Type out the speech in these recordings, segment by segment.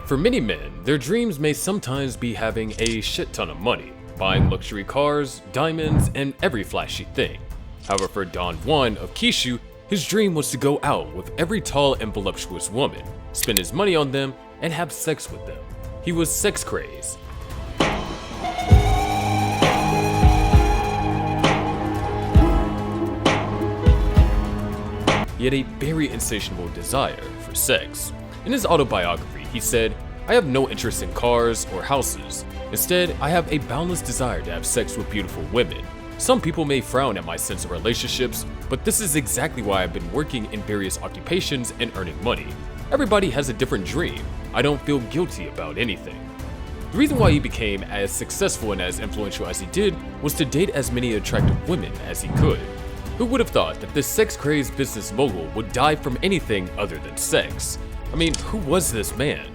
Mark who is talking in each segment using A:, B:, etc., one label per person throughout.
A: For many men, their dreams may sometimes be having a shit ton of money, buying luxury cars, diamonds, and every flashy thing. However, for Don Juan of Kishu, his dream was to go out with every tall and voluptuous woman, spend his money on them, and have sex with them. He was sex crazed. He had a very insatiable desire for sex. In his autobiography, he said, "I have no interest in cars or houses. Instead, I have a boundless desire to have sex with beautiful women. Some people may frown at my sense of relationships, but this is exactly why I've been working in various occupations and earning money. Everybody has a different dream. I don't feel guilty about anything." The reason why he became as successful and as influential as he did was to date as many attractive women as he could. Who would have thought that this sex-crazed business mogul would die from anything other than sex? I mean, who was this man?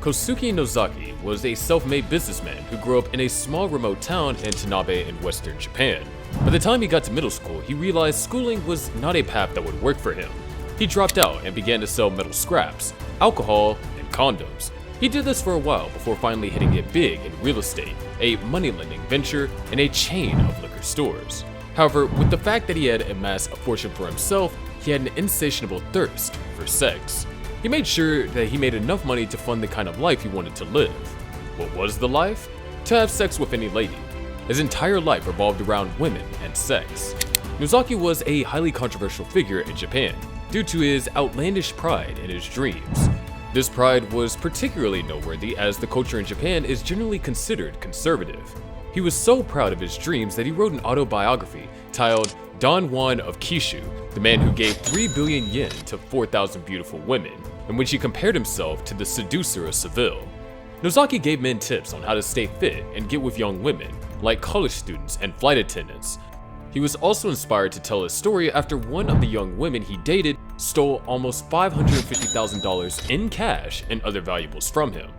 A: Kosuke Nozaki was a self-made businessman who grew up in a small remote town in Tanabe in western Japan. By the time he got to middle school, he realized schooling was not a path that would work for him. He dropped out and began to sell metal scraps, alcohol, and condoms. He did this for a while before finally hitting it big in real estate, a money-lending venture, and a chain of liquor stores. However, with the fact that he had amassed a fortune for himself, he had an insatiable thirst for sex. He made sure that he made enough money to fund the kind of life he wanted to live. What was the life? To have sex with any lady. His entire life revolved around women and sex. Nozaki was a highly controversial figure in Japan due to his outlandish pride in his dreams. This pride was particularly noteworthy as the culture in Japan is generally considered conservative. He was so proud of his dreams that he wrote an autobiography titled Don Juan of Kishu, the man who gave 3 billion yen to 4,000 beautiful women, in which he compared himself to the seducer of Seville. Nozaki gave men tips on how to stay fit and get with young women, like college students and flight attendants. He was also inspired to tell his story after one of the young women he dated stole almost $550,000 in cash and other valuables from him.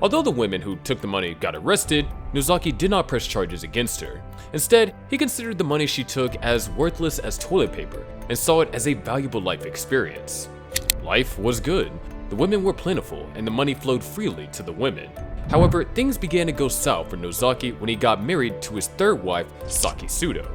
A: Although the women who took the money got arrested, Nozaki did not press charges against her. Instead, he considered the money she took as worthless as toilet paper and saw it as a valuable life experience. Life was good, the women were plentiful, and the money flowed freely to the women. However, things began to go south for Nozaki when he got married to his third wife, Saki Sudo.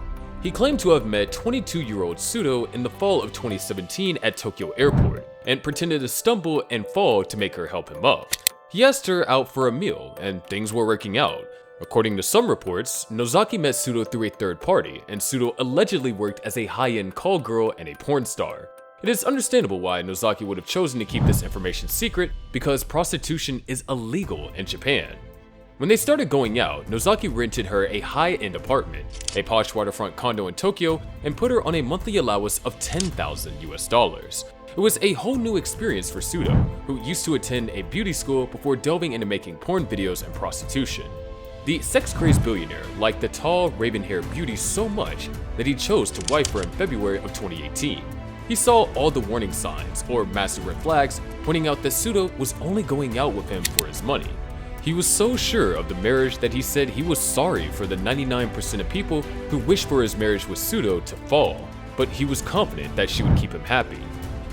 A: He claimed to have met 22-year-old Sudo in the fall of 2017 at Tokyo Airport and pretended to stumble and fall to make her help him up. He asked her out for a meal, and things were working out. According to some reports, Nozaki met Sudo through a third party, and Sudo allegedly worked as a high-end call girl and a porn star. It is understandable why Nozaki would have chosen to keep this information secret because prostitution is illegal in Japan. When they started going out, Nozaki rented her a high-end apartment, a posh waterfront condo in Tokyo, and put her on a monthly allowance of $10,000. It was a whole new experience for Sudo, who used to attend a beauty school before delving into making porn videos and prostitution. The sex-crazed billionaire liked the tall, raven-haired beauty so much that he chose to wife her in February of 2018. He saw all the warning signs, or massive red flags, pointing out that Sudo was only going out with him for his money. He was so sure of the marriage that he said he was sorry for the 99% of people who wished for his marriage with Sudo to fall, but he was confident that she would keep him happy.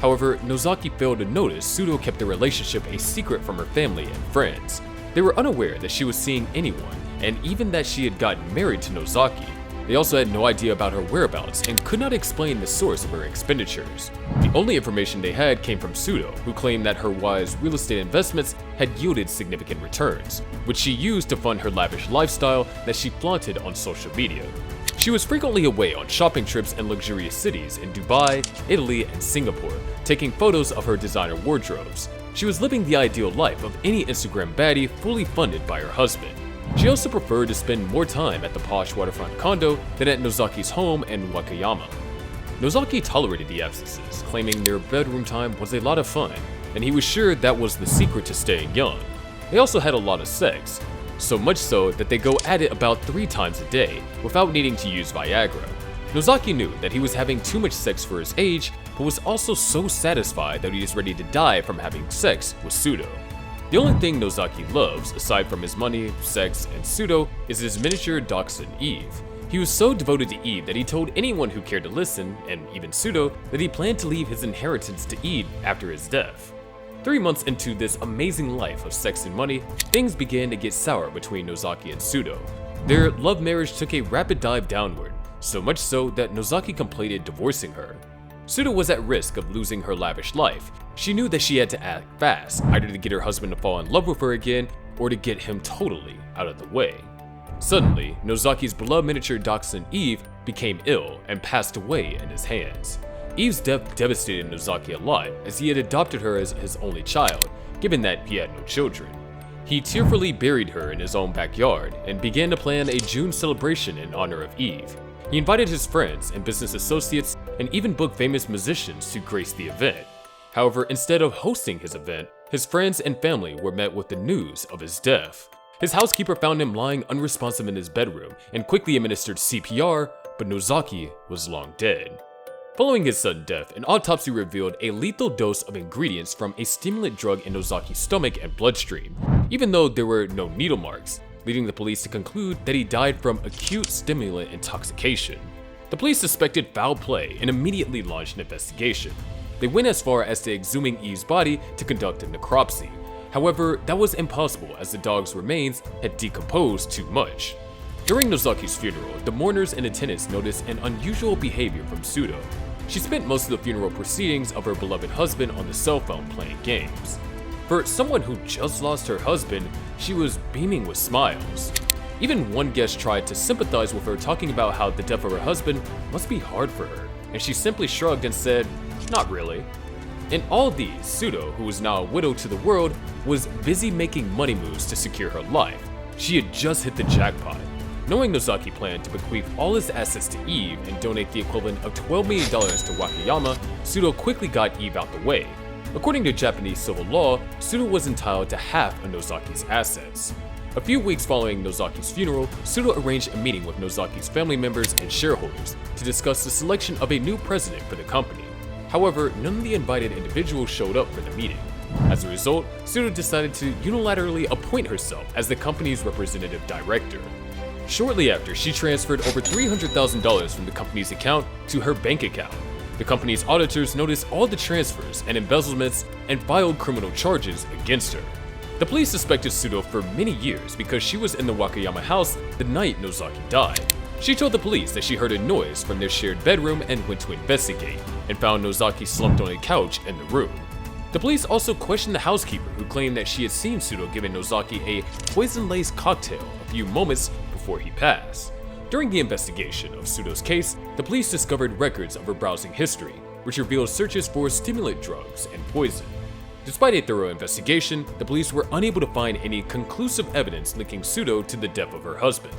A: However, Nozaki failed to notice Sudo kept the relationship a secret from her family and friends. They were unaware that she was seeing anyone, and even that she had gotten married to Nozaki. They also had no idea about her whereabouts and could not explain the source of her expenditures. The only information they had came from Sudo, who claimed that her wise real estate investments had yielded significant returns, which she used to fund her lavish lifestyle that she flaunted on social media. She was frequently away on shopping trips in luxurious cities in Dubai, Italy, and Singapore, taking photos of her designer wardrobes. She was living the ideal life of any Instagram baddie fully funded by her husband. She also preferred to spend more time at the posh waterfront condo than at Nozaki's home in Wakayama. Nozaki tolerated the absences, claiming their bedroom time was a lot of fun, and he was sure that was the secret to staying young. They also had a lot of sex, so much so that they go at it about 3 times a day without needing to use Viagra. Nozaki knew that he was having too much sex for his age, but was also so satisfied that he was ready to die from having sex with Sudo. The only thing Nozaki loves, aside from his money, sex, and Sudo, is his miniature dachshund Eve. He was so devoted to Eve that he told anyone who cared to listen, and even Sudo, that he planned to leave his inheritance to Eve after his death. 3 months into this amazing life of sex and money, things began to get sour between Nozaki and Sudo. Their love marriage took a rapid dive downward, so much so that Nozaki contemplated divorcing her. Sudo was at risk of losing her lavish life. She knew that she had to act fast, either to get her husband to fall in love with her again, or to get him totally out of the way. Suddenly, Nozaki's beloved miniature dachshund Eve became ill and passed away in his hands. Eve's death devastated Nozaki a lot, as he had adopted her as his only child, given that he had no children. He tearfully buried her in his own backyard and began to plan a June celebration in honor of Eve. He invited his friends and business associates and even booked famous musicians to grace the event. However, instead of hosting his event, his friends and family were met with the news of his death. His housekeeper found him lying unresponsive in his bedroom and quickly administered CPR, but Nozaki was long dead. Following his sudden death, an autopsy revealed a lethal dose of ingredients from a stimulant drug in Nozaki's stomach and bloodstream, even though there were no needle marks, leading the police to conclude that he died from acute stimulant intoxication. The police suspected foul play and immediately launched an investigation. They went as far as to exhuming Eve's body to conduct a necropsy. However, that was impossible as the dog's remains had decomposed too much. During Nozaki's funeral, the mourners and attendants noticed an unusual behavior from Sudo. She spent most of the funeral proceedings of her beloved husband on the cell phone playing games. For someone who just lost her husband, she was beaming with smiles. Even one guest tried to sympathize with her, talking about how the death of her husband must be hard for her, and she simply shrugged and said, "Not really." In all these, Sudo, who was now a widow to the world, was busy making money moves to secure her life. She had just hit the jackpot. Knowing Nozaki planned to bequeath all his assets to Eve and donate the equivalent of $12 million to Wakayama, Sudo quickly got Eve out the way. According to Japanese civil law, Sudo was entitled to half of Nozaki's assets. A few weeks following Nozaki's funeral, Sudo arranged a meeting with Nozaki's family members and shareholders to discuss the selection of a new president for the company. However, none of the invited individuals showed up for the meeting. As a result, Sudo decided to unilaterally appoint herself as the company's representative director. Shortly after, she transferred over $300,000 from the company's account to her bank account. The company's auditors noticed all the transfers and embezzlements and filed criminal charges against her. The police suspected Sudo for many years because she was in the Wakayama house the night Nozaki died. She told the police that she heard a noise from their shared bedroom and went to investigate, and found Nozaki slumped on a couch in the room. The police also questioned the housekeeper, who claimed that she had seen Sudo giving Nozaki a poison-laced cocktail a few moments before he passed. During the investigation of Sudo's case, the police discovered records of her browsing history, which revealed searches for stimulant drugs and poison. Despite a thorough investigation, the police were unable to find any conclusive evidence linking Sudo to the death of her husband.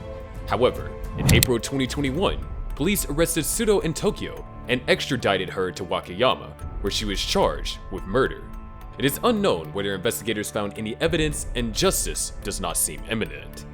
A: However, in April 2021, police arrested Sudo in Tokyo and extradited her to Wakayama, where she was charged with murder. It is unknown whether investigators found any evidence, and justice does not seem imminent.